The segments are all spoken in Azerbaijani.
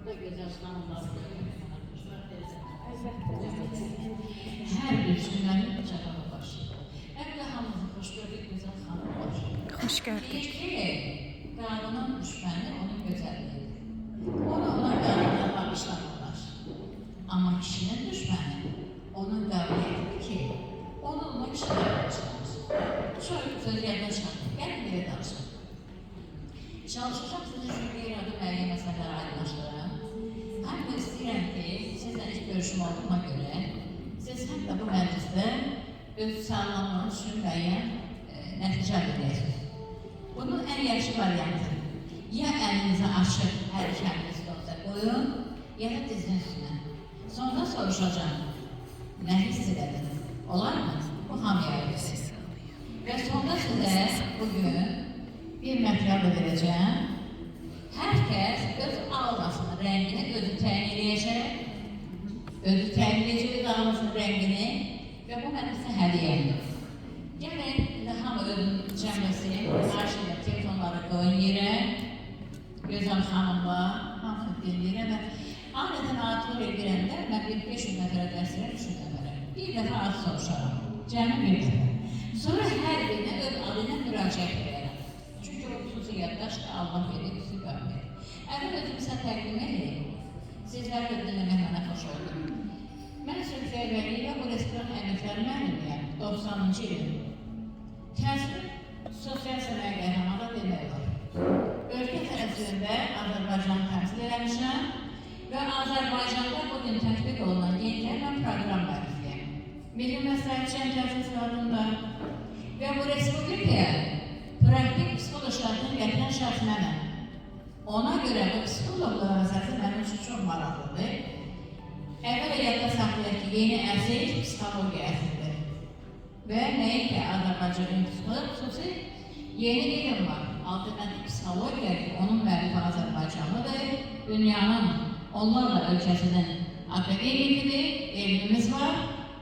Burada gözəl xanımlar, hər bir cümlənin cavabı başlayır. Evde hamımızı hoş gördük, güzel xanımlar. Hoş gördük. Qadının düşməni onun gözəlliyidir. Onu ona qadına bağışlamırlar. Amma kişinin düşməni onun qabiliyyətidir ki, onu ona kişilərə bağışlamır. Çox söz yadına çıxartır, gəlin belə danışın. Çalışacağım sizin üçün qeyri-adı müəyyən məsələləri aydınlaşdırın. Həm də istəyirəm ki, sizlə ilk görüşüm olduğuna görə, siz həm də bu məclisdə öz sağlamlığınız üçün müəyyən nəticə edəcəksiniz. Bunun en yaxşı variantı, ya elinizi açıp her işleriniz olsa koyun, ya da dizin üstüne. Sonra soruşacağım, ne hissediniz? Olar mı? Bu hamıya ayrılır. Ve sonra size bugün bir material vereceğim. Herkes öz aurasının rengini özü təyin edəcək, özü təyin edəcək aurasının rengini ve bu benim size hediyemdir. Gəlin, hamı özünün cəmləsi, qarşıda telefonları qoyun yerə, gözəl xanımlar, hamı dinləyirə və adətən auditoriya girəndə mən 500 nəfərə dərs verəm, 300 nəfərə. Bir dəfə ad soruşaram, cəmi bir dəfə. Sonra hər birinə öz adına müraciət edərəm. Çünki o xüsusi yaddaşdır, Allah verir, xüsusi qabiliyyət. Əvvəl özümü sizə təqdim edeyim, sizlər də dinləmək mənə xoş oldu. Mən Sülfiyyə bu restoran əməkləri mənimliyəm, 90-cı ilin. Təsir sosial sənayə qəhrəmanı demək olar. Ölkə tərəfində Azərbaycanı təmsil eləmişəm və Azərbaycanda bugün tətbiq olunan yenilərlə proqram müəllifiyəm. Milli Məsləhətçiyəm təhsil adında və bu respublikaya praktik psixolog şartını gətirən şəxs mənəm. Ona görə bu psixologlar məsələsi mənim üçün çox maraqlıdır. Əvvəl yadda saxlayaq ki, yeni əsr psixologiya əsridir. Və nəyə ki, Azərbaycanın psixoloq xüsusi yeni ilim var. Alternativ psixologiya ki, onun müəllifi Azərbaycanlıdır. Dünyanın onlarla ölkəsinin akademikidir, elmimiz var.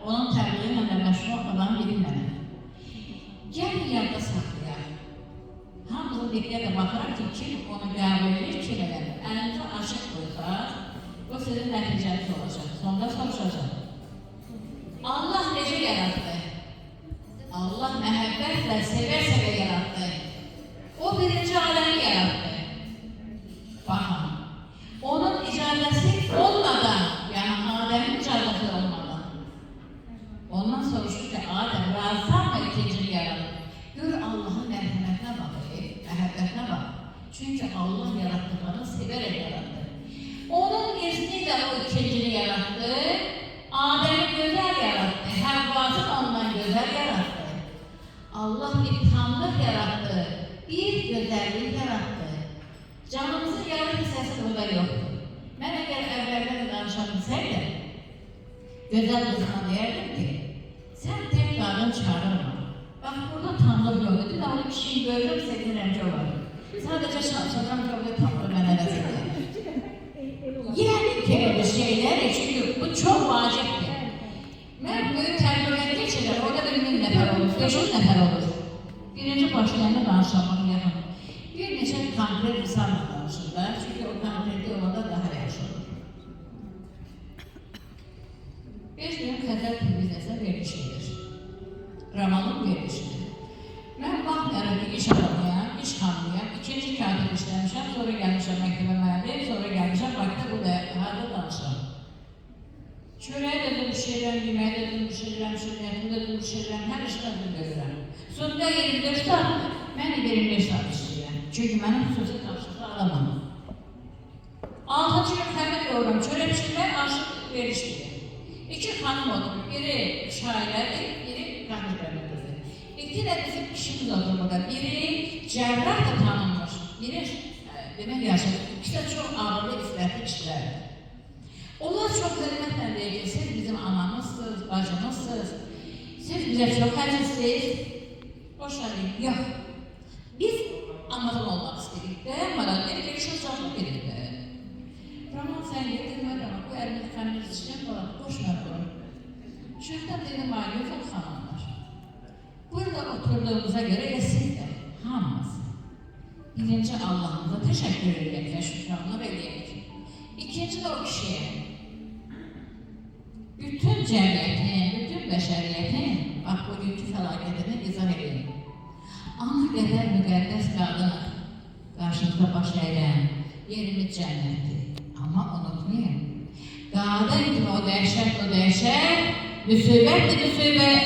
Onun təbliği ilə də məşğul olan bilinmənəm. Gəlin yadda saxlayaq. Hamısı diqqətlə baxaraq ki, kim onu qəbul edir, kim eləmir. Əlinizi açıq qoysaq, bu sizin nəticəniz olacaq. Sonda soruşacaq. Allah necə yarattı? Allah məhəbbətlə, sevə-sevə yarattı. O birinci aləmi yarattı. Baxın, onun icazəsi olmadan, yəni Adəmin icazəsi olmadan. Ondan soruşdu ki, Adəm razısan mı ikincini yarattı? Gör Allahın mərhəmətinə baxır, məhəbbətinə bax. Çünki Allah yarattıqlarını sevərək yarattı. Onun izniyle o ikincini yarattı. Adem'i güzel yarattı. Həvvası ondan güzel yarattı. Allah bir tamlıq yarattı. Bir güzellik yarattı. Canımızın yarı hissəsi burada yoxdur. Mən əgər əvvəldən danışan bilsəydim, gözəl qızına deyərdim ki, sən tek qadın çağırma. Bax, burada tamlıq yoxdur. Bir də onu kişiyi görürüm, sevinirəm ki, olar. Sadəcə şansacam ki, orada tamlıq mənə vəzirdir. Yani ki şeyler, çünkü bu çok vaciptir. Ben büyük terbiyeler geçirler, orada bir 1000 nəfər olur, 500 nəfər olur. Birinci başlayanda danışamak yakın. Bir neçə konkret insanla danışırlar, çünkü o konkretli olanda daha yaxşı olur. 5 gün Xəzər televiziyasına verilişidir. Ramanın verilişidir. Ben baxmayarım ki, iş adamıyam, iş xanımıyam, ikinci katib işləmişəm, sonra gəlmişəm məktəbə müəllim, sonra gəlmişəm Bakıda burada harada danışıram. Çörəyə də düşürəm, yeməyə də düşürəm, şirkətində də düşürəm, hər işdə də görürəm. Sonunda 24 saat, mən də 25 saat işləyirəm. Çünki mənim xüsusi tapşırıqlar alamam. 6-cı gün xəbər yoruram, çörə pişirmək aşıq verişlidir. 2 xanım olur, biri şairədir, biri qanıqlarıdır. 2 də bizim kişimiz olur burada, biri cərrah da tanınmış, biri demək yaşır, ikisi də çox ağırlı istəkli kişilərdir. Onlar çox hörmətlə deyir ki, siz bizim anamızsınız, bacımızsınız, siz bizə çox əzizsiniz. Boşa deyim, yox. Biz Amazon olmaq istədik də, maraqlı gelişən çoxluq edik də. Ramon, sən getirmədin ama bu əlini kəndiniz işləm falan, boşlar bunu. Şəhdən dedim, yox xanımlar. Burada oturduğumuza göre ya siz de, hamımız. Birinci Allah'ımıza teşekkür edeyim ve şükranlar edeyim. İkinci de o kişiye. Bütün cəmiyyətin, bütün bəşəriyyətin, bax, bugünkü fəlakətini izah edin. Ana qədər müqəddəs qadınıq, qarşınızda baş əyilən, yerimiz cənnətdir. Amma unutmayın, qadın kimi o dəhşət, müsibətdir, müsibət.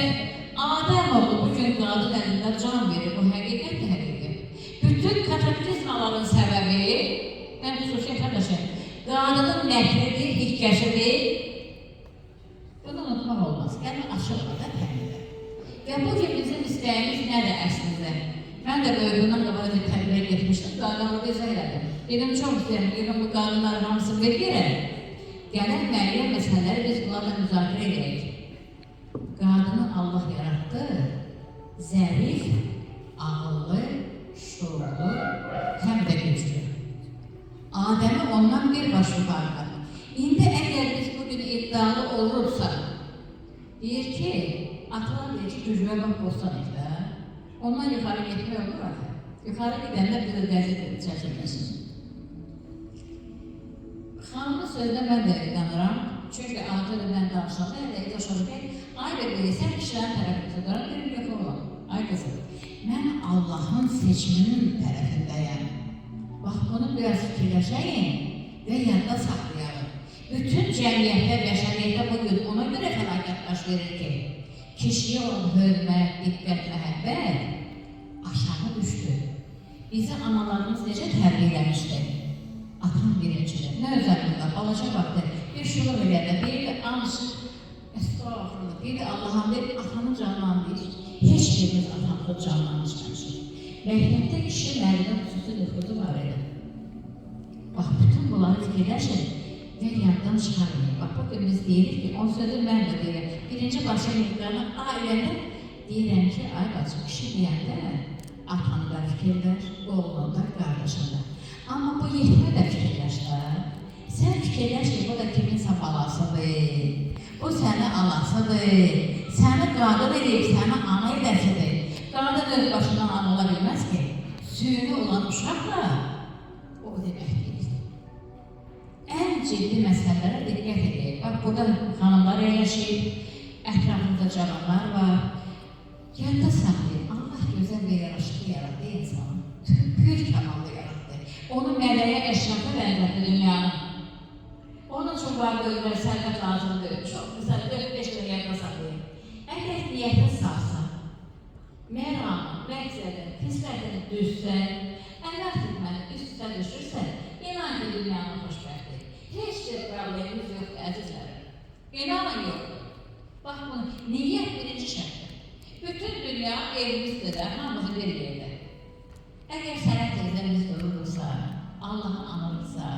Adəm oldu, bugün qadın əlində can verir, bu həqiqətdir, həqiqət. Bütün kataklizmaların səbəbi, mən xüsusi qardaşım, qadının nəhridir, hikkəsidir. Bunu unutmaq olmaz, gəlmə açıq olada təmizə. Və bugün bizim istəyimiz nədir əslində? Mən də böyüdüğümdən qabada bir təbliğə getmişdim, qadınları izah elədim. Dedim, çox istəyirəm, dedim, bu qadınların hamısını verirəm. Gələn müəyyən məsələləri biz bunlarla müzakirə edək. Qadını Allah yarattı, zərif, ağıllı, şuurlu, həm də güclü. Adəmi ondan bir baş yuxarıda. İndi əgər biz bugün iddialı olursa, deyir ki, atalar deyir ki, güclüyə bax bostan etdə. Ondan yuxarı getmək olur axı. Yuxarı gidəndə bir də dəzət çəkilməsin. Xanımın sözünə mən də inanıram. Çünki Anadolu mən danışanda elə yaşadı ki, ay bebeği, sən kişilərin tərəfində duran bir yox olan. Ay qızım, mən Allah'ın seçiminin tərəfindəyəm. Bax, bunu biraz fikirləşəyin və yadda saxlayalım. Bütün cəmiyyətdə, bəşəriyyətdə bugün ona görə fəlakət baş verir ki, kişiyə olan hörmət, diqqət, məhəbbət aşağı düşdü. Bizi analarımız necə tərbiyyələmişdi? Atam birincidir, nə özəlliklə, balaca vaxtı bir şunu eləyəndə, deyirdi, ansız, estağfurullah, deyirdi, Allah'ın deyir, atamın canlandır. Heç birimiz atamın canlanmışmışıq. Məktəbdə kişi müəllimə xüsusi nüfuzu var idi. Bax, bütün bunları fikirləşin və yaddan çıxarmayın. Bax, bugün biz deyirik ki, on sözü mən də deyirəm. Birinci başa yediklərini ailədə deyirəm ki, ay bacı, kişi deyəndə atanda fikirlər, oğlunda, qardaşında. Amma bu yetmə də fikirləşlər. Sən fikirləş ki, bu da kiminsə balasıdır, bu səni alasıdır, səni qadın edib, səni ana edəsidir. Qadın öz başından ana ola bilməz ki, süyünü olan uşaqla o demək deyil. Ən ciddi məsələlərə diqqət edək. Bax, burada xanımlar yerləşir, ətrafında cavanlar var. Yadda saxlayın, Allah gözəl və yaraşıqlı yaratdı insanı. Pür kamallı yaratdı. Onun mələyə əşrafı bənzətdi dünyanın. Onun üçün var gözlər, sərvət lazımdır. Çox güzel, 4-5 də yadda saxlayın. Əgər niyyətə sağsa, məramı, məqsədin, xismətini düzsə, əmək xidməti üst-üstə düşürsə, inan ki, dünyanın xoşbəxtdir. Heç bir problemimiz yoxdur, əzizlərim. İnanın yoxdur. Bax bunu, niyyət birinci şərtdir. Bütün dünya evimizdir də, hamımızı bir yerdə. Əgər sənət tezlərimiz durursa, Allah'ı anırsa,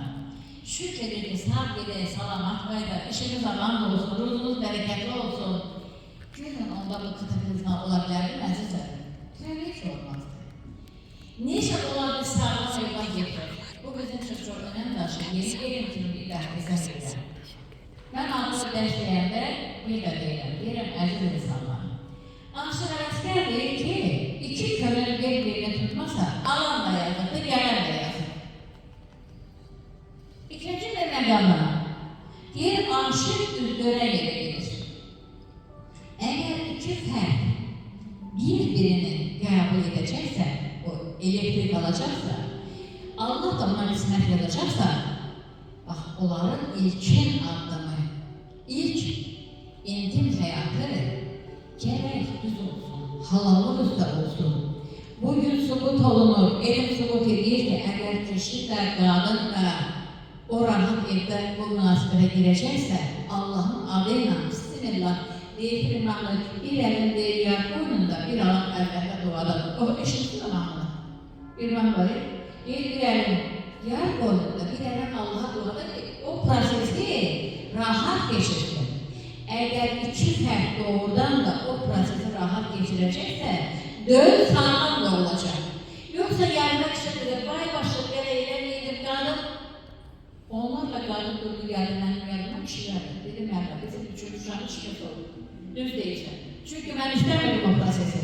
şükür edir ki, sağ gedir, salamat qayda, işimiz alan olsun, ruhunuz bərəkətli olsun. Görün, onda bu kataklizma ola bilərdir, əzizlərim. Tövbe heç olmazdır. Necə ola bir sağlam evlat getirir? Bu bizim üçün çox önəm daşır, yeni elm kimi bir dəhlizə edirəm. Mən ağzı dərs deyəndə bir də deyirəm, əziz insanlar. Aşıq Ələskər deyir ki, iki könül bir-birini tutmasa, alan da yazıqdır, gələn də yazıqdır. İkinci bir məqamda, deyir, aşıq düzgörə yerə gedir. Əgər iki fərq bir-birini qəbul edəcəksə, o elektrik alacaqsa, Allah da ona qismət edəcəksə, bax, onların ilkin addımı, ilk intim həyatı gərək düz olsun, halallıq üstə olsun. Bugün sübut olunur, elm sübut edir ki, əgər kişi də, qadın da o rahat evdə bu münasibətə girəcəksə, Allahın adı ilə, bismillah, deyir ki, bir əlin deyir, yar qoynunda, bir alan əlbəttə duadadır. O, eşitsin anamını. Bir var, deyir, bir əlin yar qoynunda, bir əlin Allah'a duadadır ki, o prosesi rahat geçirsin. Əgər iki fərq doğrudan da o prosesi rahat geçirəcəksə, döl sağlam da olacaq. Yoxsa yarmaq işlədir, vay başlıq, belə eləməydim, qadın. Onlarla qadın durduğu yarından kişilərdir. Dedim, əlbə, bizim üçün uşağı çıxış olur. Düz deyirsən. Çünki mən istəmədim o prosesi.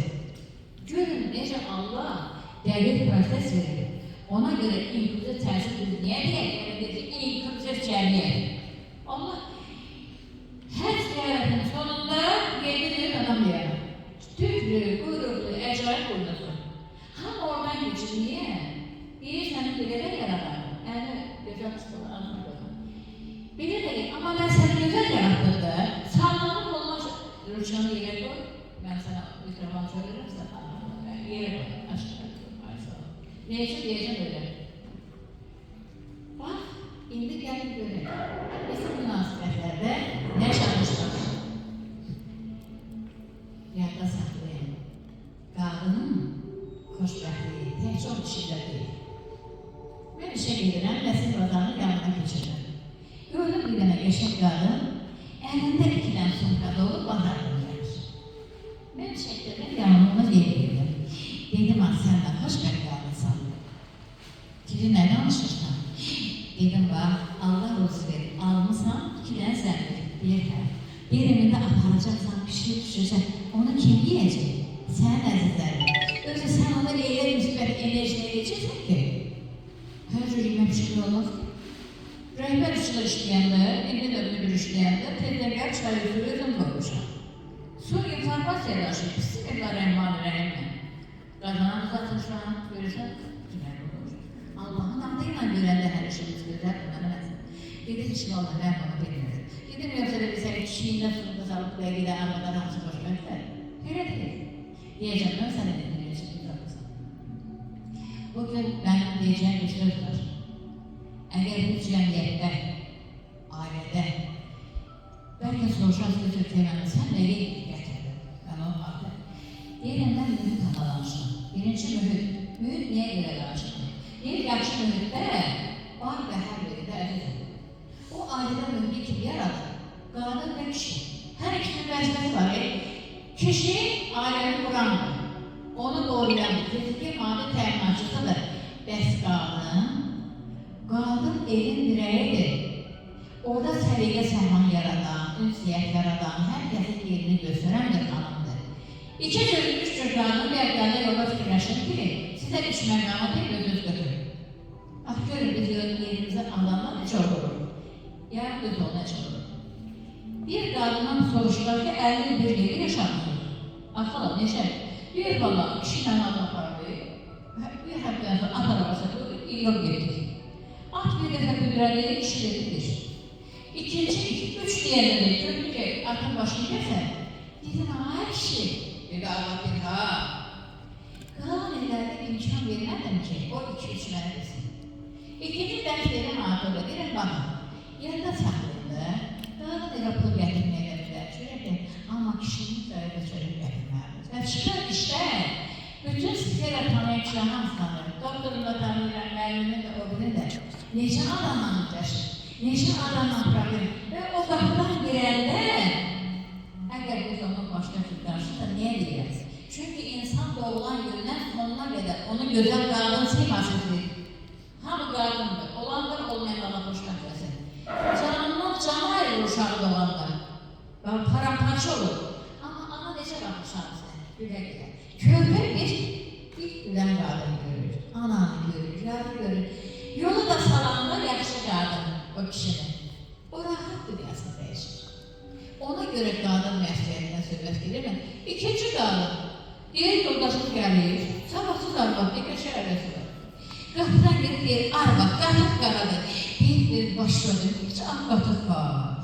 Görün, necə Allah dəqiq proses verir. Ona görə inkluziv təhsil düz niyə deyək? Yəni, inkluziv cəmiyyət. bilərək yaradardım. Əli gözəl tutulur, adını qoyma. Bilərək, amma mən səni gözəl yaratdırdı. Sağlamlıq olmaz, Rüçhanı yerə qoy. Mən sənə mikrofon söylərim, sən yerə qoy, aşkına qoy. Neyse diyeceğim öyle. Bak, indi gelip görelim. Bizim münasebetlerde ne çalışmak? Yadda saklayın. Kadının xoşbəxtliyi tek çok kişide değil. Ben işe gidirəm, Nəsil Vazanın yanına geçirəm. Gördüm bir dənə qəşəng qadın, əlində 2 dənə sumka dolu bazardan gəlir. Ben çəkdirdim, yanıma yedirdim. Dedim, sən də xoşbəxt qadınsan. Dedi, nə danışırsan? Dedim, bax, Allah olsun verir, almışsan, 2 dənə zəmbir, bir hə. Birini də aparacaqsan, pişirib düşürsən, onu kim yiyəcək? Sənin əzizlərin. Özü sən ona elə müsbət enerji edəcəksən ki, hər cür yemək pişirli olmaz ki. Rəhbər üçlər işləyəndə, indi də bir işləyəndə, tədəqər çayı üzrü özüm qoymuşam. Sonra informasiya daşıyıb, Bismillahirrahmanirrahim. Qazanan uzatmışam, görürsən, güzel olur. Allah'ın adıyla görəndə hər işimiz gözəl, mənəməsin. Dedim, inşallah, mən bunu bilmiyorum. Dedim, yoxsa da bizə kişiyində sonunda sağlıqlıya gedən arvadan hamısı xoşbəxtlər. Elə deyil. Diyeceğim, ben sana dedim, yaşayıp tutarsan. Bugün benim diyeceğim bir söz var. Eğer bu cemiyette, ailede, belki soruşan sözü temelde sen neyi getirdin? Ben onu vardı. Diyelim ben mühit hatalanmışım. Birinci mühit. Mühit niye göre karşılığı? Bir yaşlı mühitte var ve her biri de əzizdir. O ailede mühit kim yaradı? Kadın ve kişi. Her ikisinin vəzifəsi var. Kişi ailenin kurandır. Onu koruyan fiziki maddi təminatçısıdır. Bəs qadın evin direğidir. Orada səliqə səhman yaradan, ünsiyyət yaradan, hər kəsin yerini göstərən bir xanımdır. 2 cür, 3 cür qadın bir əqləndə yola fikirləşir ki, sizə 3 məqamı bir özünüz götürün. Bax, görün, biz yerimizə adamlar necə olur? Ya öz ol, necə olur? Bir qadından soruşlar ki, 51 yeri yaşamışsınız. Axala, neşə? Deyir, valla, kişi ilə adam apardı. Bir həftədən sonra at arabası, yol getdik. At bir dəfə büdürədi, kişi dedidir. İkinci, 3 deyəndə gördü ki, atın başını kəsən. Dedim, ay kişi. Dedi, Allah bir ha. Qalan ellərdə imkan vermədim ki, o 2-3 mənə desin. İkinci dərs verim atırdı, deyirəm, bana. Yerdə saxlayında, qadın elə pul gətirməyə verirlər, amma kişinin söylədə çörək gətirməlidir. Və çıxır işdə, bütün sizlərə tanıyıqçılar hamısıdır. Doktorun da tanıyırlar, müəllimin də, o bilir də. Necə adamla müdəşir, necə adamla problem. Və o qapıdan girəndə, əgər biz onun başqa tutqarışırsa, niyə deyiriz? Çünki insan doğulan gündən sonuna qədər onun gözəl qadın simasıdır. Hamı qadındır, olandır, olmayanlarla xoşbəxt eləsin. Canından cana ayrılır uşağı doğanda. Paramparça olur. Amma ana necə baxmışam sən? Gülə-gülə. Körpə bir gülən qadın görür, ananı görür, yarı görür. Yolu da salanda yaxşı qadın o kişinin. O rahat dünyasını dəyişir. Ona görə qadın məsuliyyətindən söhbət gedirmən. İkinci qadın, deyir yoldaşım gəlir, sabahsız arvad, qəşə ələsi var. Qapıdan gedir, deyir, arvad, qatıq qaradır. Bir başladır, hiç qatıq var.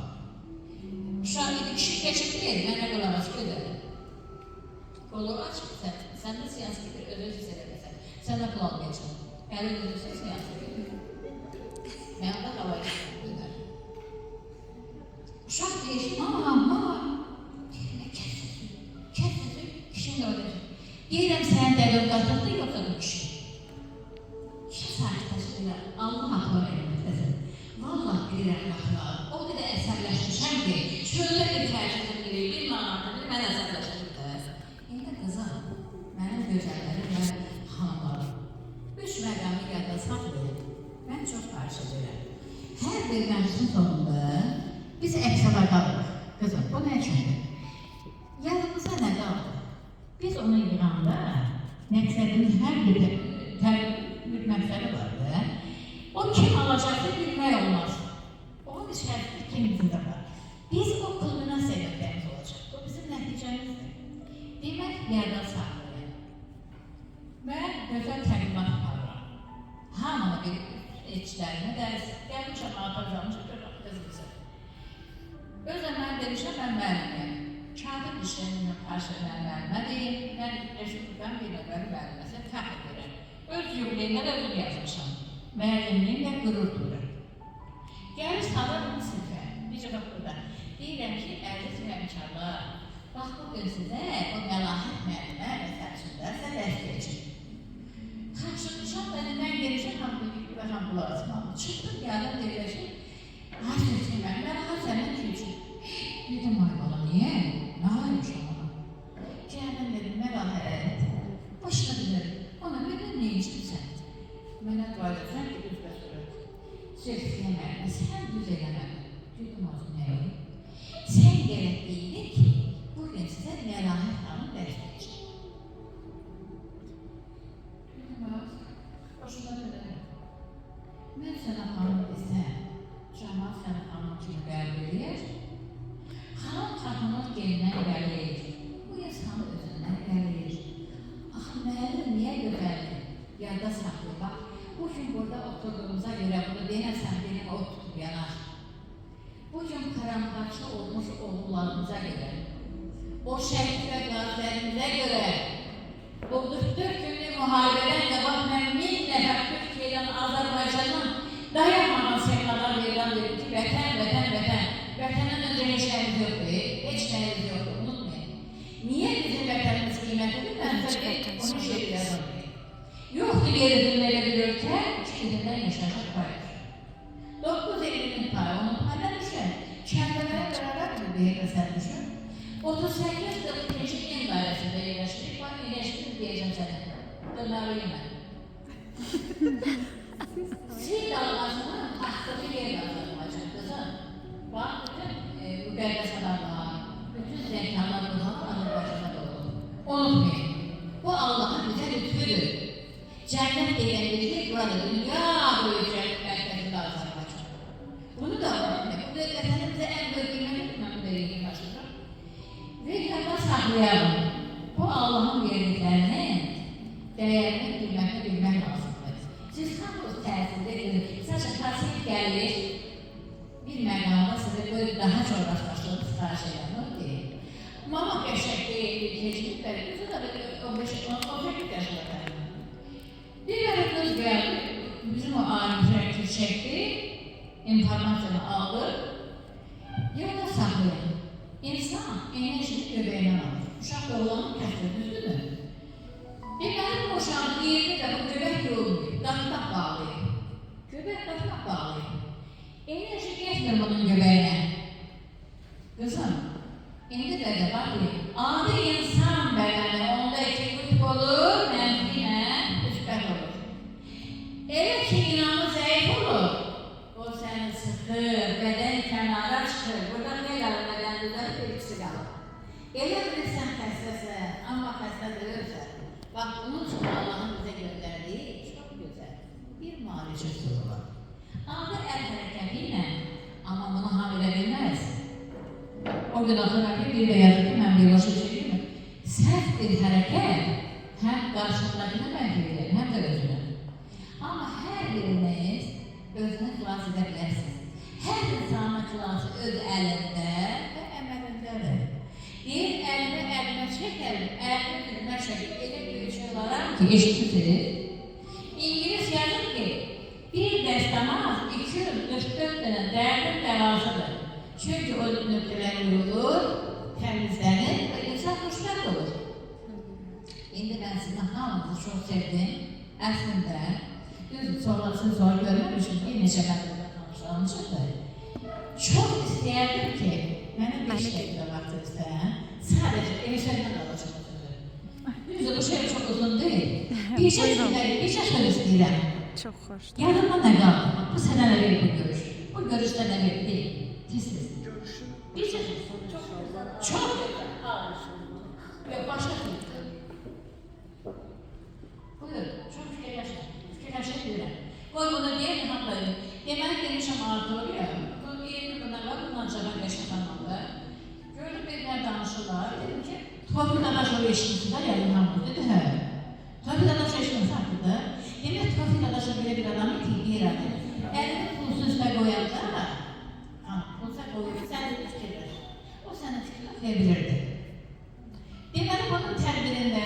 Uşaq idi, kişi keçib deyir, mənə qulağası ödədir. Qolu açıq sən də siyasi gedir, özü hiss edəməsən. Sən də qulaq geçin. Əli gözürsə siyasi gedir. Mən də qava geçin. Uşaq deyir, mama. Deyirəm, kəs səsi, kişinin də ödədir. Deyirəm, sən dəlir qatıqdır, yoxsa bu kişi. Kişi sakitləşdirir, Allah haqlar elməkdəsin. Vallahi deyirəm, baxlar, o qədər əsərləşmişəm ki, şöyle bir tərcihim bilir, bir manatını mən əsərləşdim də. İndi qızım, mənim gözəllərim və xanımlarım, 3 məqamı yadda saxlayın, mən çox xahiş edirəm. Hər bir məclisin sonunda biz əksələ qalırıq. Qızım, bu nə üçündür? Yadımıza nə qaldı? Biz onu yığanda, məqsədimiz hər bir məqsədi vardı. O kim alacaqsa bilmək olmaz. Onun içərisində kimimizdə var. Biz o kulminasiya nöqtəmiz olacaq. Bu bizim nəticəmizdir. Demək, yerdən saxlayın. Mən gözəl təqdimat aparıram. Hamını bir etçilərini də gəlmişəm, aparacaqmışım, qızımızı. Özəm mən demişəm, mən müəlliməm. Kağıt işlərimlə qarşı müəllimədir. Mən Respublikan bir nöqəri müəlliməsi təqib edirəm. Öz yubileyində də özüm yazmışam. Müəllimliyimlə qürur duyuram. Gəlir salırım sinifə, bir cavab burada. Deyirəm ki, əziz həmkarlar, bax bugün sizə o məlahət müəllimə məsələsində dəstəkçi. Xaçırmışam, mən gelişəm, hamı qulaq asmalı. Çıxdım, gəldim, deyirəm ay sözü mən sənin üçün. Dedim, ay bala, niyə? Nə aymışam ona? Gəldim, dedim, məlahət, başına bilirim. Ona bildim, nə içmirsən? Mənə dua edirsən ki, düz bəsürət. Söz yeməli, sən düz eləməli. Dedim, azı nə olur? Sən gerək deyildir ki, bugün sizə məlahət xanım dəstəkçi. Dedim, az, başına bilirim. Mən sənə xanım desəm, cəmaat sənə xanım kimi qəbul edir. Xanım xanımın gelindən gəlir. Bu insan özündən gəlir. Axı, müəllim niyə gözəldir? Yada saxlı, bax. Bugün burada oturduğumuza görə bunu deyəsən, benim o tutub yanar. Bugün karamparça olmuş oğullarımıza görə, o şəhid və qazilərimizə görə, o 44 günlük müharibədən qabaq mən 1000 nəfər Türkiyədən, Azərbaycandan dayanmadan sevdalar verirəm ki, vətən, vətən, vətən. Vətəndən öncə heç nəyimiz yoxdur, heç nəyimiz yoxdur, unutmayın. Niyə bizim vətənimiz qiymətlidir? Mən söyləyim, onu şey yazım. Yoxdur yerimizdə elə bir ölkə, 2 ilimdən yaşayacaq paydır. 9 ilimin payı, onun payına düşər. Kəndələrə bərabər bir deyirlə sən düşür. 38-42 il dairəsində yerləşdirik, bax, yerləşdirik deyəcəm sənə. Dönarı yemə. Sil dalmasının taxtıqı yer yazılmayacaq, qızım. Bax, bütün müqəddəs adamlar, bütün zəkanlar qızanlar Azərbaycanda doğulur. Unutmayın, bu Allahın bizə lütfüdür. Cənnət deyiləndir, burada dünya böyüyəcək mərkəzində Azərbaycan. Bunu da unutmayın, bu vətənimizə ən böyük qiymətdir, mən bu dəqiqə başlayacaq. Və yadda saxlayalım, bu Allahın verdiklərinin dəyərini, qiymətini bilmək lazımdır. Siz hamınız təsirdə edin, sadəcə təsir gəlir, bir məqamda sizə böyle daha çox rastlaşdığınız xariş edenler deyil. Mama qəşək deyil, bir keçmiş bəli, bizə də 15-18 yaşında təlim. Bir qədər qız gəldi, bizim o alimizə çəkdi, informasyonu aldı, yolda saxlayın. İnsan enerjini göbeğindən alır. Uşaq doğulanın kəsdir, düzdürmü? Deməli, bu uşağın 20 də bu göbək yorulmuyor, daşmaq bağlayın. Göbək daşmaq bağlayın. Enerji geçmir bunun göbeğine. Kızım, indi de bakayım. Adi insan bedeni, onda 2 kutb olur, menfiyle müsbet olur. Evet ki inanı zayıf olur. O seni sıkır, beden kenara çıkır. Burada ne kalır beden düzeli bir ikisi kalır. Elə bilirsən xəstəsən, amma xəstə deyirsən. Bak bunun için Allah'ın bize gönderdiği çok güzel bir marifet var. Adi el hərəkətiyle, amma bunu hamilə bilməz. O gün axıraki bir də yazır ki, mən biyoloji çəkir mi? Səhv bir hərəkət həm qarşılıqlarına mənfidir, həm də özünə. Amma hər biriniz özünü xilas edə bilərsiniz. Hər insanın xilası öz əlində və əməlindədir. Deyir, əlimə çəkəlim, əlimi üzümə çəkib, elə bir şey olaram ki, eşitmişsiniz. İngiliz yazır ki, bir dəstəmaz 244 dənə dərdin bəlasıdır. Çünki o nöqtələr yurulur, təmizlənir və insan xoşbəxt olur. İndi mən sizin hamınızı çox sevdim. Əslində, düzdür, sonrasını sonra görməmişim, bir neçə məqədə tanışlanmışımdır. Çox istəyərdim ki, mənim 5 dəqiqə vaxtı istəyən, sadəcə evşəkdən alacaq sözü. Düzdür, bu şey çox uzun deyil. Bir şey istəyirəm. Çok hoş. Yadımda ne kaldı? Bu sene de bir görüş. Bu görüşte de bir değil. Tez. Bir şey çok ve başka bir. Buyur, çok fikir yaşayabilirim. Koy bunu diye mi haklayın? Demek ki yaşam artı oluyor. Bu yeni bunlar var, bundan cevap yaşatanmalı. Gördüm benimle danışırlar. Dedim ki, Tofil'den aşağı eşitmişler ya, İlhamlı dedi. Tofil'den aşağı eşitmişler hakkında. Demek Tofil'den aşağı böyle bir adamı ki, bir adam. Elini pulsuz üstə qoyanda, pulsa qoyub, səni fikirlər. O səni fikirləyebilirdi. Deməli, bunun tədbirində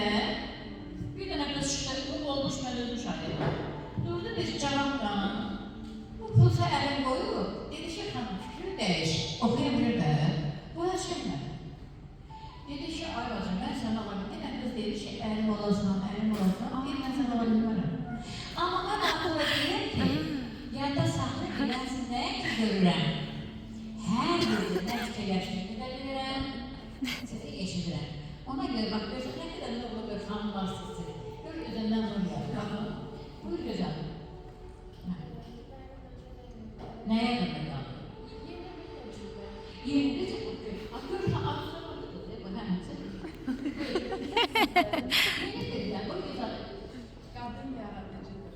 bir dənə qız çıxdı, bu olmuş mən özüm şahidəm. Durdu bir cavabla, bu pulsa əlin qoyub, dedi ki, xanım, fikri dəyiş, oxuya bilir də, bu hər şeylə. Dedi ki, ay bacım, mən sənə ala bildim, qız dedi ki, əlim olasın, deyir, mən sənə ala bilmərəm. Amma mən akılla deyir ki, yanda saxlı biləsin nəyə ki görürəm. Hər bir nə fikirləşdiyini də bilirəm, sizi eşidirəm. Ona görə, bax, görsən, nə qədər də ola bir xanım var sizi. Gör, gözəndən zor gəlir, baxın. Buyur gözəl. Nəyə qədər qalır? Yerində çəkir. Görsən, ağzına bakıdır, bu həmisi. Yeni deyilən, bu gözəl. Qadın yaradıcıdır.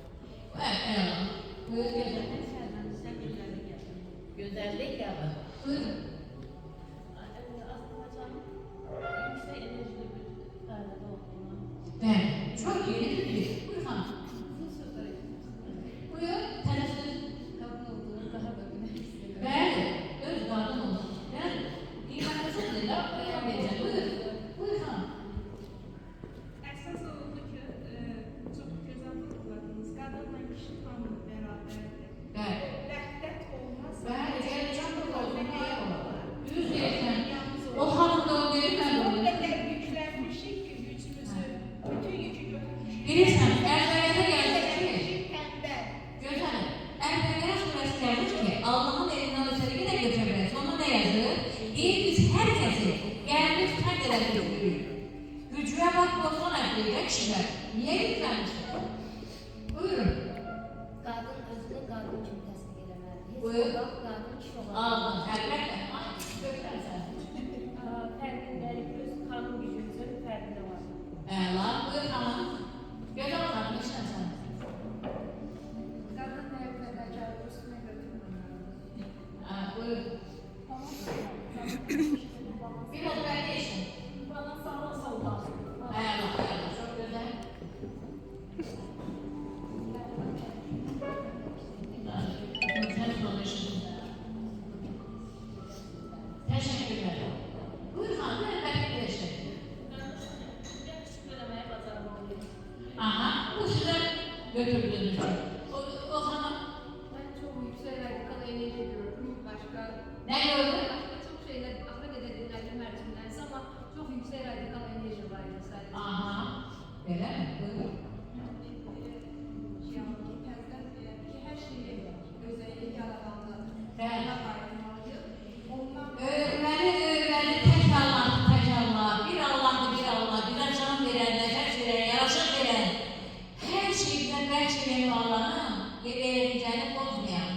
Evet, buyur gözəl. Gözəllik yarar. Buyurun. Azərbaycanın yüksək enerjili bir fəaliyyəti olduğunu. Bəli, çox yeni bir şey. Buyur xanım. Uzun sözlər etmişsiniz. Buyur, tələsiniz. Qadın olduğunu daha da bilmək istəyirəm. Bəli, öz qadın olsun. Bəli, qiymətlisizdir, laf qoyan verəcək. Buyur, buyur xanım. Əsas oldu ki, çox gözəl vurguladınız. Qadınla kişi hamı bərabərdir. Bəli. Vəhdət olmaz. Bəli, gələcək bu olsun, nəyə olar? Düz deyirsən, o xanım da o deyir, mən O də o deyir. qədər yüklənmişik ki, gücümüzü, bütün yükü götürmüşük. Bilirsən, Əl-Bəqərə gəldik ki, Təmbə. gözəl, Əl-Bəqərə surəsi gəldik ki, Allahın elindən ötəri yenə götürməyək. Sonunda nə yazır? Deyir, biz hər kəsi gəldik fərq edər götürürük. Gücüyə bax, bozman əqliyə kişilər. Niyə yüklənmişdir? Buyurun. Qadın özünü qadın kimi təsdiq eləməlidir. Buyur. Heç vaxt qadın kişi olamaz. Aldın, əlbəttə. Ay, götürərsən. Fərqində öz xanım gücümüzün fərqində var. Əla, buyur xanım. Gözəl xanım, işlənsən. Qadın fədakarlığı üstünə götürməməlidir. Buyur. Biraz bəlkə işin. Bana sağlam soldan. Əla, çox gözəl. Təşəkkürlər. Buyur xanım, mən bəlkə bir eşitdim. Yaxşı eləməyə bacarmalıyıq. Aha, bu sizə götürdüğünüz için. O xanım Ben çok yüksek radikal enerji gördüm. Başka nə gördü? başka çok şeyler akla getirdiğim mercimlerse ama çok yüksek radikal enerji var mesela. Aha, belə mi? Buyur. Hər şeyi özəllik yaradanlar. Bəli. Ondan Öyrəni, tək Allah, bir Allahdır, bir Allah, bizə can verən, nəfəs verən, yaraşıq verən, hər şeyi bizə bəxş edən Allahın verəcəyini bozmayan,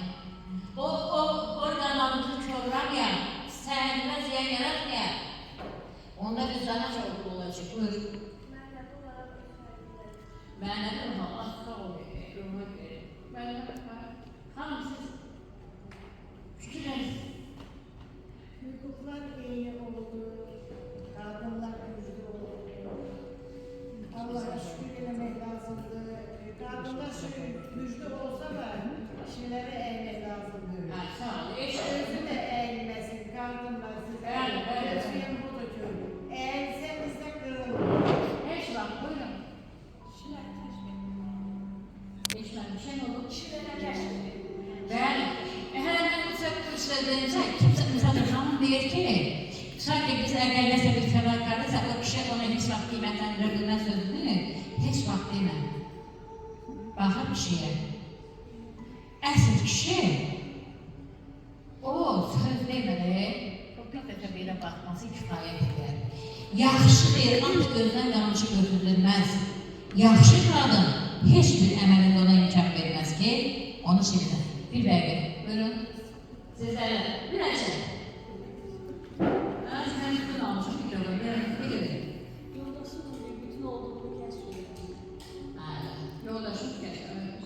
o orqanlarımızı körramayan, səhərimə ziyan yaratmayan, onda biz daha çox olacaq. Buyur. Mənəvi Allah sağ ol, hürmət verin. Xanım, siz fikirlərsiniz. Hukuklar iyi oldu, kadınlar güçlü oldu. Allah'a şükür eləmək lazımdır. Kadınlar güçlü olsa da kişiləri eğmək lazımdır. Ha, sağ ol, Özü də eğilməsin, kadınlar sizə. Bəli, bəli. Özüyəm budur ki, eğilsə bizdə qırılır. Heç vaxt, buyurun. kişilər təşvik Geçmem bir şey mi olur? kişilərə kəşf edin. Bəli. Hələ mən bu səbəb işlədiyimizə kimsə misal xanım deyir ki, sanki biz əgər nəsə bir fədakarlıqsa o kişi ona heç vaxt qiymətləndirə bilməz sözünü heç vaxt demə. Baxın kişiyə. Əsl kişi o söz demədi, o bir dəfə belə baxması kifayət edər. Yaxşı deyir, ancaq gözdən qamçı götürülməz. Yaxşı qadın heç bir əməlində ona imkan verməz ki, onu sevinir. Bir dəqiqə, buyurun. Sizlərlə, bir açın. Ben bütün almışım, bir dəqiqə, bir dəqiqə. Yoldaşımın bütün olduğunu kəşf edirəm. Yoldaşım kəşfəmək.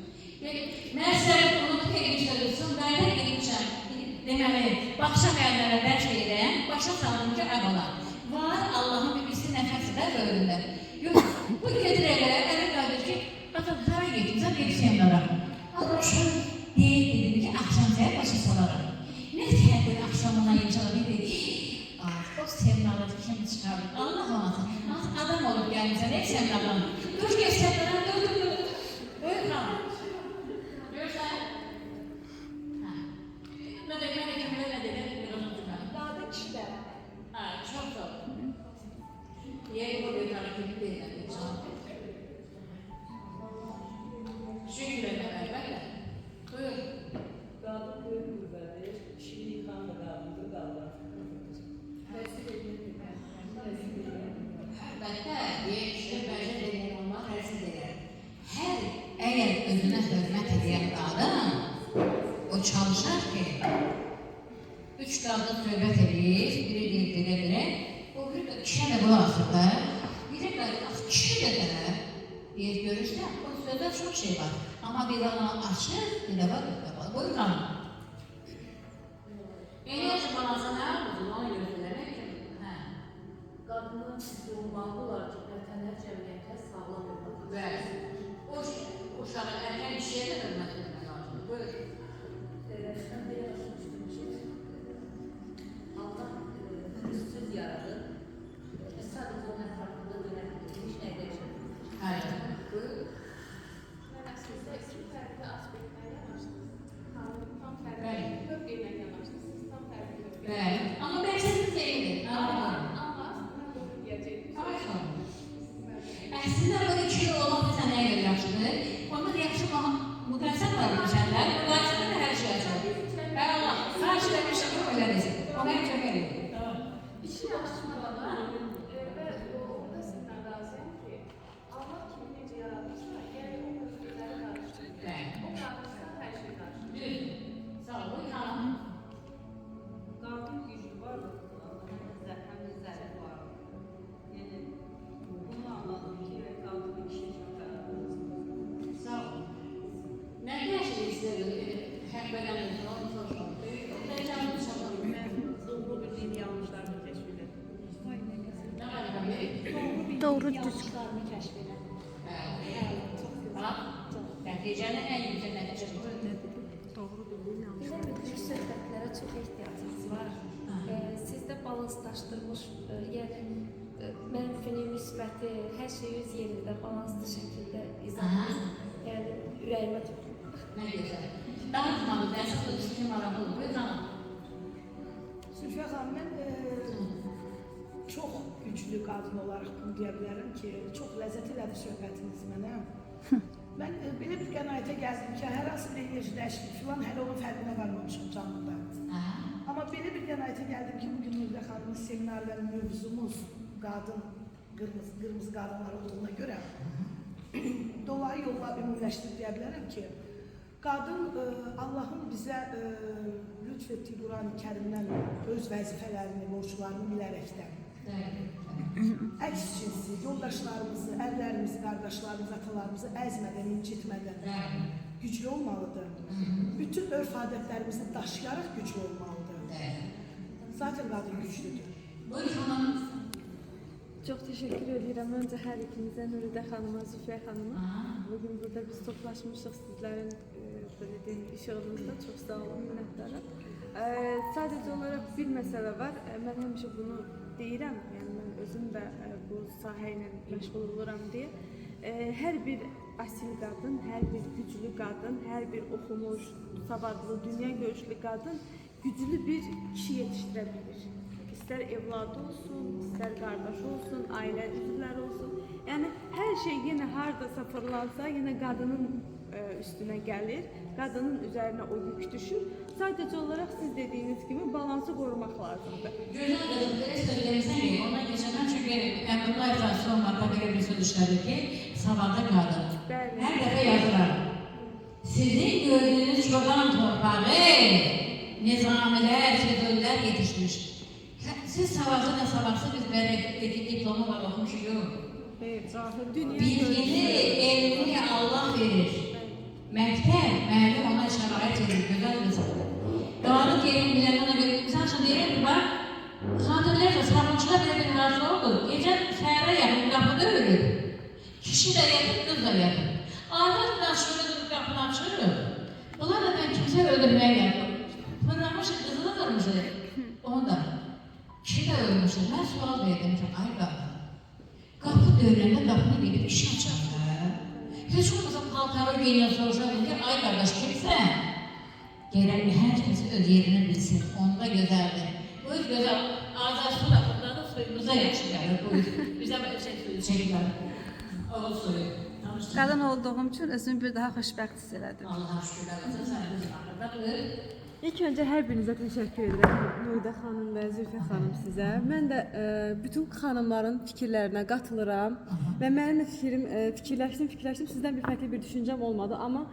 Mən səhər unutub edmişəm, qayda edmişəm. Deməli, baxışamayanlara dərk edən, başa saldım ki, əvvəla. Var Allahın bir birisi nəfəsi də böyründə. Yox, bu gedir elə, ələ qaydır ki, ata, hara getmişəm, gedişəm qara. Allah, uşaq deyil, ondan yumuşadı. Bir dedi, o semnaları kim çıkardı? Allah anlatın. Adam olup gelmişse ne semnaları? Dur geç semnaları, dur. Buyur lan. Görsen. Ne dedi? Dadı kişiler. Ha, çok zor. Yeri bu bir hareketi değil. Şükür ederim böyle. Buyur. Qadın böyük qüvvədir, kişini yıxan da qadındır, qallar. Əlbəttə, bir kişi bence dediğin olmaq hərsi deyir. Hər, əgər özünə hörmət edən qadın, o çalışar ki, 3 qadın söhbət edir, biri deyir, biri, o biri də kişi də bu axırda, biri də kişi də deyir, görürsən, o sözdə çox şey var. Amma bir ona açır, bir də var, buyur qanun. Enerji balansı nə oldu? Onu gözləmək ki, Qadınlar olmalıdırlar ki, vətənlər cəmiyyətə sağlam olmalıdır. bəli. O uşağı erkən kişiyə də hörmət etmək lazımdır. Buyur. Mən belə yaşamışdım ki, Allah üstsüz yaradı. Sadəcə onun ətrafında dönəbildir, heç nə edəcək. Hayır. Buyur. Mən əslində iki fərqli aspektdən yanaşdınız. Tam fərqli Bəli. mövqedən yanaşdınız. Siz tam fərqli mövqedən. Bəli. Amma bəksiniz deyildir. Amma mən doğru deyəcəyim. Əslində böyle kilo olan bir sənəyə görə yaxşıdır. Onda da yaxşı müqayisə var düşənlər. Müqayisədə də hər şey açılır. Bəli Allah. Xahiş edemişim ki, öyle desin. Ona heç öyle değil. İşin açıqlama və orada sizdən razıyam ki, Allah kimi necə yaratmışsa, yəni o özgürləri qarışdırır. Bəli. O qarışsa hər şey qarışdırır. Düz. Sağ ol. Buyur hanım. Qadın gücü var, həm də zərif var. Yəni, bunu anladım ki, qadın kişi çox bərabər. Sağ ol. Nə yaşayır sizə həm bələm olsun, onu soruşma. Ben canım çalalım. Doğru bildiğin yanlışlarını kəşf edir. Ne var tabii? Doğru düz. Yanlışlarını kəşf edən. Bak, nəticənin ən yüksək nəticəsi. Bizə müdrik söhbətlərə çox ehtiyacımız var. Sizdə balanslaşdırmış, yəni mənfini, müsbəti, hər şey öz yerində balanslı şəkildə izah yəni ürəyimə toxunur. Nə gözəl. Daha tutmalı, əsas da sizin maraqlıdır. Buyur canım. Zülfiyə xanım, mən çox güclü qadın olaraq bunu deyə bilərəm ki, çox ləzzət elədi söhbətiniz mənə. Mən belə bir qənaətə gəldim ki, hər hansı bir enerjiləşmir filan, hələ onun fərqinə varmamışam canımda. Amma belə bir qənaətə gəldim ki, bugün Nurdə xanımın seminar və mövzumuz qadın, qırmızı qadınlar olduğuna görə dolayı yolla ümumiləşdirib deyə bilərəm ki, qadın Allahın bizə lütf etdiyi Quran-ı Kərimdən öz vəzifələrini, borçlarını bilərəkdən əks cinsi, yoldaşlarımızı, ərlərimizi, qardaşlarımızı, atalarımızı əzmədən, incitmədən güclü olmalıdır. Bütün örf adətlərimizi daşıyaraq güclü olmalıdır. Zaten qadın güclüdür. Buyur hanım. Çok teşekkür ederim. Önce her ikinize, Nuridə xanıma, Zülfiyə xanıma. Bugün burada biz toplaşmışıq sizlərin böyle deyim, işığınızda. Çok sağ olun, minnətdarım. Sadece olarak bir mesele var. Ben həmişə bunu deyirəm. Yəni mən özüm də bu sahə ilə məşğul oluram deyə. Hər bir asil qadın, hər bir güclü qadın, hər bir oxumuş, savadlı, dünya görüşlü qadın güclü bir kişi yetişdirə bilir. İstər evladı olsun, istər qardaş olsun, ailə üzvləri olsun. Yəni hər şey yenə hardasa fırlansa, yenə qadının üstünə gəlir, qadının üzərinə o yük düşür. Sadəcə olaraq siz dediyiniz kimi balansı qorumaq lazımdır. Gözəl qızım, sözlərimizdən deyim. Ondan geçəndən çünki Əmrullah Efendisi olmaqda belə bir söz işlədir ki, savadlı qadın. Hər dəfə yazıram. Sizin gördüyünüz çoban torpağı, nizamilər, sözlər yetişmiş. Siz savadlı da savadsız biz belə diplomu var, oxumuşuq yox. Bilgini, elmini Allah verir. Məktəb, müəllim ona şərait edir, gözəl qızım. Dağlık yerini biləndən görə, misal üçün deyirəm ki, bax, xatirlərsə sabunçuda belə bir hadisə oldu. Gecə səhərə yaxın qapıda ölüb. Kişi də yatıb, qız da yatıb. Adət daşırır, qapını açırır. Bunlar da mən kimsə öldürməyə gəldim. Fırlamışıq, qızını qırmışıq. görmüşüm. Ben sual verdim ki, ay qadın, qapı döyüləndə qapını gedib iş açardı. Heç olmasa paltarı giyinən soruşardım ki, ay qardaş, kimsən? Gərək hər kəsi öz yerini bilsin, onda gözəldir. Bu öz gözəl, azər su lafındadır, suyumuza yaxşı gəlir. Buyur, bizə ölçək suyu çəkirlər. Oğul suyu. Qadın olduğum üçün özümü bir daha xoşbəxt hiss elədim. Allah'a şükürlər olsun, sən bizim axırdadır. İlk öncə hər birinizə təşəkkür edirəm. Nuridə xanım və Zülfə xanım sizə. Mən də bütün xanımların fikirlərinə qatılıram və mənim də fikirləşdim. Sizdən bir fərqli bir düşüncəm olmadı, amma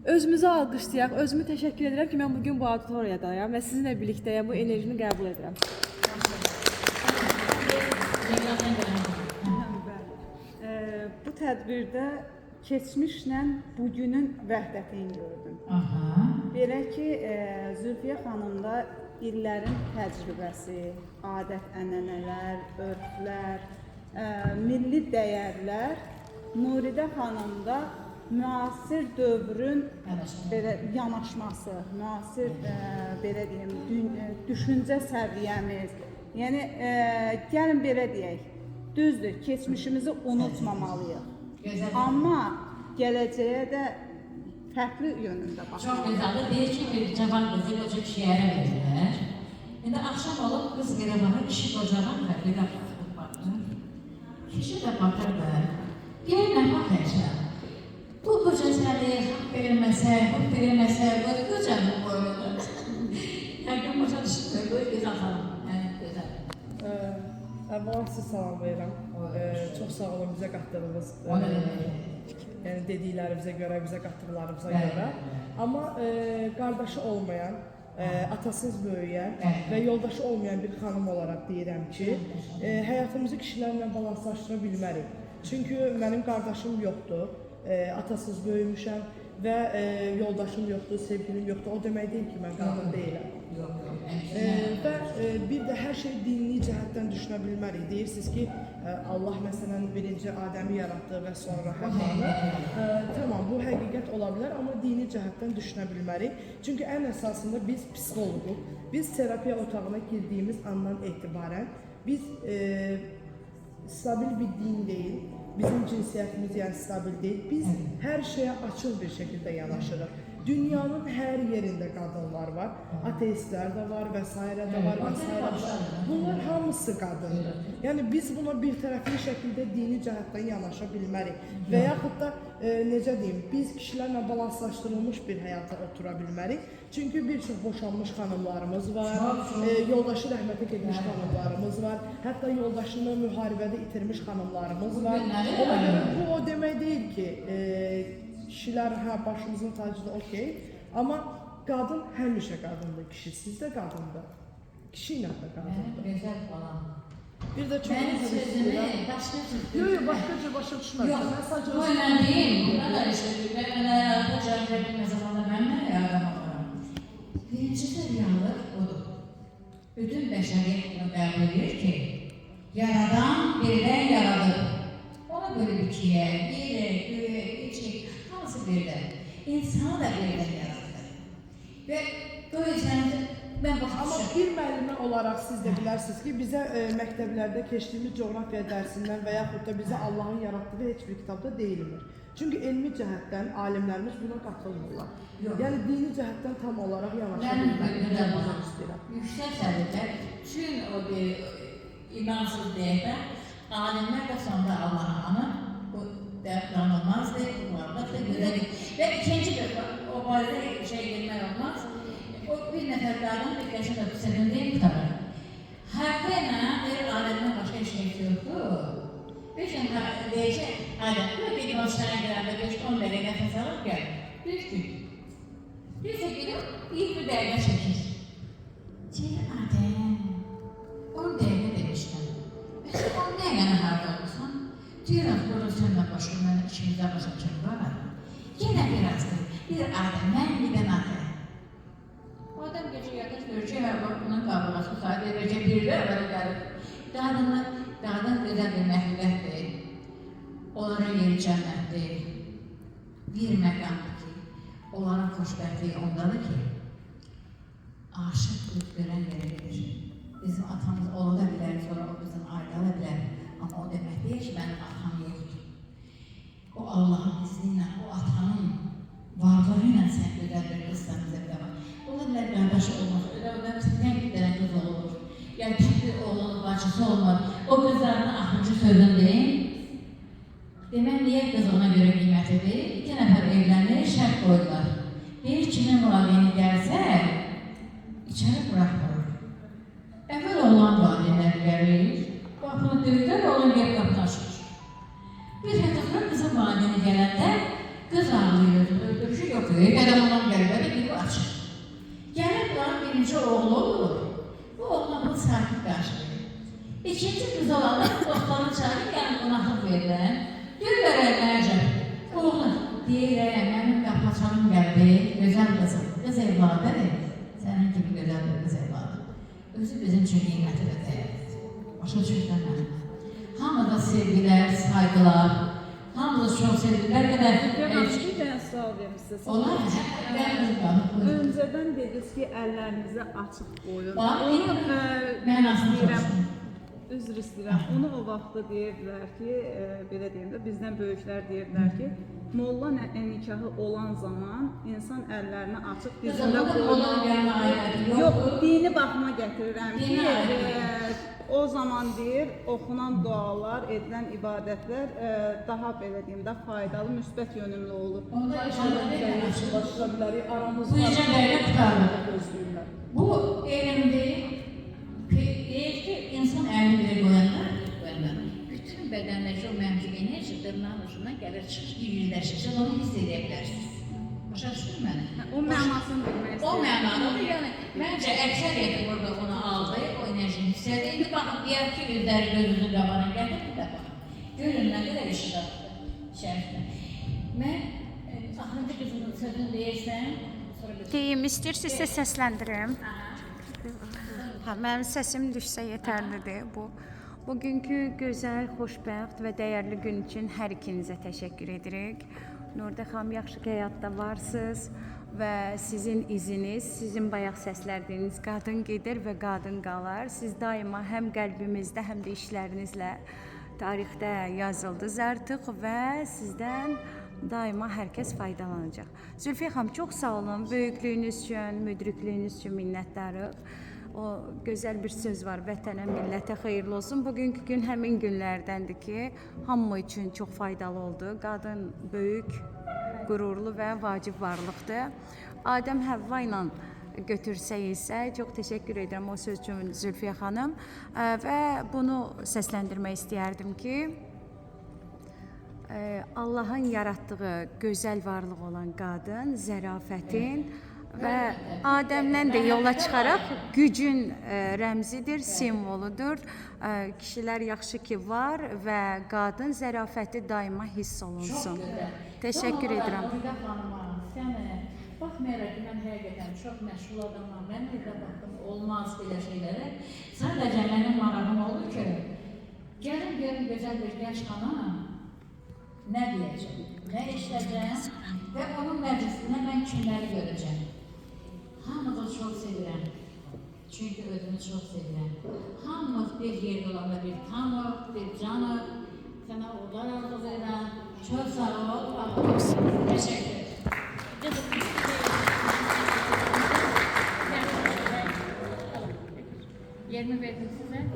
özümüzü alqışlayaq, özümü təşəkkür edirəm ki, mən bugün bu auditoriyadayam və sizinlə birlikdəyəm, bu enerjini qəbul edirəm. Bu tədbirdə keçmişlə bugünün vəhdətini gördüm. Belə ki, Zülfiyə xanımda illərin təcrübəsi, adət-ənənələr, örflər, milli dəyərlər, Nuridə xanımda müasir dövrün belə yanaşması, müasir belə deyim, düşüncə səviyyəmiz. Yəni gəlin belə deyək, düzdür, keçmişimizi unutmamalıyıq. Amma gələcəyə də fərqli yönündə Çox baxmalıyıq. gözəldir. Deyir ki, bir cavan qızı qoca kişiyə verirlər. İndi axşam olub qız yerə baxır, kişi qocadan və bir baxıb baxır. Kişi də baxır və deyir, nə baxırsan? Bu qoca səni haqq verilməsə, qocanın boynunu. Yəqin başa düşür, bu gözəl xanım. Gözəl. Əvvəla sizi salamlayıram. Çox sağ olun bizə qatdığınız, yəni dediklərimizə görə, bizə qatdıqlarımıza görə. Amma qardaşı olmayan, atasız böyüyən və yoldaşı olmayan bir xanım olaraq deyirəm ki, həyatımızı kişilərlə balanslaşdıra bilmərik. Çünki mənim qardaşım yoxdur, atasız böyümüşəm və yoldaşım yoxdur, sevgilim yoxdur. O demək deyil ki, mən qadın deyiləm. Və bir də hər şey dini cəhətdən düşünə bilmərik. Deyirsiniz ki, Allah məsələn birinci Adəmi yaratdı və sonra Həvvanı. Tamam, bu həqiqət ola bilər, amma dini cəhətdən düşünə bilmərik. Çünki ən əsasında biz psixoloquq. Biz terapiya otağına girdiyimiz andan etibarən biz stabil bir din deyil, bizim cinsiyyətimiz yəni stabil deyil. Biz hər şeyə açıq bir şəkildə yanaşırıq. Dünyanın hər yerində qadınlar var, ateistlər də var və s. də var və s. Bunlar hamısı qadındır. Yəni biz buna bir tərəfli şəkildə dini cəhətdən yanaşa bilmərik. Və yaxud da necə deyim, biz kişilərlə balanslaşdırılmış bir həyata otura bilmərik. Çünki bir çox boşanmış xanımlarımız var, yoldaşı rəhmətə getmiş xanımlarımız var, hətta yoldaşını müharibədə itirmiş xanımlarımız var. Ona görə bu o demək deyil ki, kişilər başımızın tacıdır, okey. Amma qadın həmişə qadındır, kişisiz də qadındır. Kişi ilə də qadındır. Gözəl falan. Bir də çox Mənim sözümü başqa cür Yox, başqa cür başa düşmədim. Yox, bu mən deyim, buna da işte, mən həyata cəhət bilməsəm onda mən nə yaramam? Birincisi realıq odur. Bütün bəşəriyyət bunu qəbul edir ki, yaradan birdən yaradır. Ona görə ikiyə, yerə, göyə, içək, hamısı birdən. İnsanı da birdən yaradır. Və o yüzden mən Amma baxmışım. bir müəllimə olaraq siz də bilərsiniz ki, bizə məktəblərdə keçdiyimiz coğrafiya dərsindən və yaxud da bizə Allahın yaratdığı heç bir kitabda deyilmir. Çünki elmi cəhətdən alimlərimiz buna qatılmırlar. Yəni dini cəhətdən tam olaraq yanaşa bilmək istəyirəm. Yüksək səviyyədə bütün o bir imansız deyək də, alimlər də sonunda Allah'a anır, bu danılmazdır, varlıqdır, gözəlik. Və ikinci bir, o barədə şey bilmək olmaz. O bir nəfər qadın bir qəşəng sevindiyim kitabı. Haqqı ilə bir alimdən başqa şey yoxdur. Bir şey deyəcək, Adəm, bir başlarına girəndə 5-10 dəqiqə nəfəs alıb gəl. Bir gün. Bir gün, bir dəqiqə çəkir. Deyir, Adəm, 10 dəqiqə demişdim. Bəs 10 dəqiqəni harada olursan? Deyirəm, burada səndən başqa mən ikimizdə başa kim var? Yenə birazdır. Bir Adəm, mən bir də Adəm. O adam gecə yatır, görür ki, hər vaxt bunun qavrası saat evəcə birdə əvvələ gəlir. Qadın gözəl bir məhlulətdir. Onlara yeri cənnətdir. Bir məqamdır ki, onların xoşbəxtliyi ondadır ki, aşıq qılıb görən yerə gedir. Bizim atamız ola da bilər, sonra o bizdən ayrıla bilər. Amma o demək deyil ki, mənim atam yoxdur. O Allahın izniyle, o atanın varlığıyla sən gözəl bir qızsan bizə bir var. Ola bilər qardaşı olmaz, öyle ola bilər sən bir dənə qız olur. Yəni tək bir oğlanın bacısı olmaz. O qızlarının axıncı sözünü deyim. Demək, niyə qız ona görə qiymətidir? 2 nəfər evlənir, şərt qoydular. Bir kimin valideyni gəlsə, içəri bırakmır. Əvvəl olan valideynlər gəlir, qapını döyürlər, oğlan gəlib qapını açır. Bir hətta qızın valideyni gələndə, qız ağlayır, öldürüşü yox, qədər olan gəlirlər, biri açır. Gəlib qanın birinci oğlu olur, bu oğlan bunu sakit qarşılayır. İkinci qız olanlar dostlarını çağırır, yəni qonaqlıq verirlər. Görürlər əllərcə, oğlan deyir, mənim qapıçanım gəldi, gözəl qızım, qız evladıdır, sənin kimi gözəl bir qız evladı. Özü bizim üçün qiymətli və dəyərlidir. Başa düşürsən mənim. Hamıda sevgilər, saygılar, hamıda çox sevgilər qədər... Bir dənə sual verim sizə. Olar mı? Öncədən dediniz ki, əllərinizi açıq qoyun. Mən aslında üzr istəyirəm. Onu o vaxtda deyirdilər ki, belə deyim də, bizdən böyüklər deyirdilər ki, molla nikahı olan zaman insan əllərini açıq dizində qoyur. Yox, dini baxıma gətirirəm ki, o zaman deyir, oxunan dualar, edilən ibadətlər daha belə deyim də, faydalı, müsbət yönümlü olur. Başla bilərik, aramızda Bu icra belə tutarlı. gözləyirlər. Bu elmdir. Deyir ki, insan əlini bir qoyanda, bütün bədənləşə o mənfi enerji dırnağın ucundan gəlir, çıxır, yüzləşir. Siz onu hiss edə bilərsiniz. Başa düşür məni? O mənasını bilmək istəyirəm. O mənada, yəni, məncə əksəriyyəti burada onu aldı, o enerjini hiss edə. İndi baxın, deyər ki, üzləri gözünün qabana gəldi, bir də baxın. Görün, nə qədər işi dağıtdı şərifdə. Mən, axırıncı qızımın sözünü deyirsən, sonra bir... Deyim, istəyirsinizsə səsləndirim. Mənim səsim düşsə yetərlidir bu. Bugünkü gözəl, xoşbəxt və dəyərli gün üçün hər ikinizə təşəkkür edirik. Nurdə xanım, yaxşı ki, həyatda varsınız və sizin iziniz, sizin bayaq səslərdiyiniz qadın gedir və qadın qalar. Siz daima həm qəlbimizdə, həm də işlərinizlə tarixdə yazıldınız artıq və sizdən daima hər kəs faydalanacaq. Zülfiyə xanım, çox sağ olun, böyüklüyünüz üçün, müdriklüyünüz üçün minnətdarıq. O gözəl bir söz var, vətənə, millətə xeyirli olsun. Bugünkü gün həmin günlərdəndir ki, hamı üçün çox faydalı oldu. Qadın böyük, qürurlu və vacib varlıqdır. Adəm Həvva ilə götürsək isə, çox təşəkkür edirəm o söz üçün Zülfiyə xanım. Və bunu səsləndirmək istəyərdim ki, Allahın yaratdığı gözəl varlıq olan qadın, zərafətin, və Adəmdən də yola çıxaraq gücün rəmzidir, simvoludur. Kişilər yaxşı ki var və qadın zərafəti daima hiss olunsun. Təşəkkür edirəm. Sən baxmayaraq ki, mən həqiqətən çox məşğul adamam, mən də baxdım, olmaz belə şeylərə. Sadəcə mənim marağım olur ki, gəlin görün gözəl bir gənc xanım nə deyəcəm, nə işləyəcəm və onun məclisində mən kimləri görəcəm. Hamınızı çok sevirəm. Çünkü özümü çok sevirəm. Hamımız bir yerde olanda bir tanıq, bir canıq. Sana uğurlar arzu edirəm. Çok sağ ol. Teşekkür ederim. Yerimi verdim size.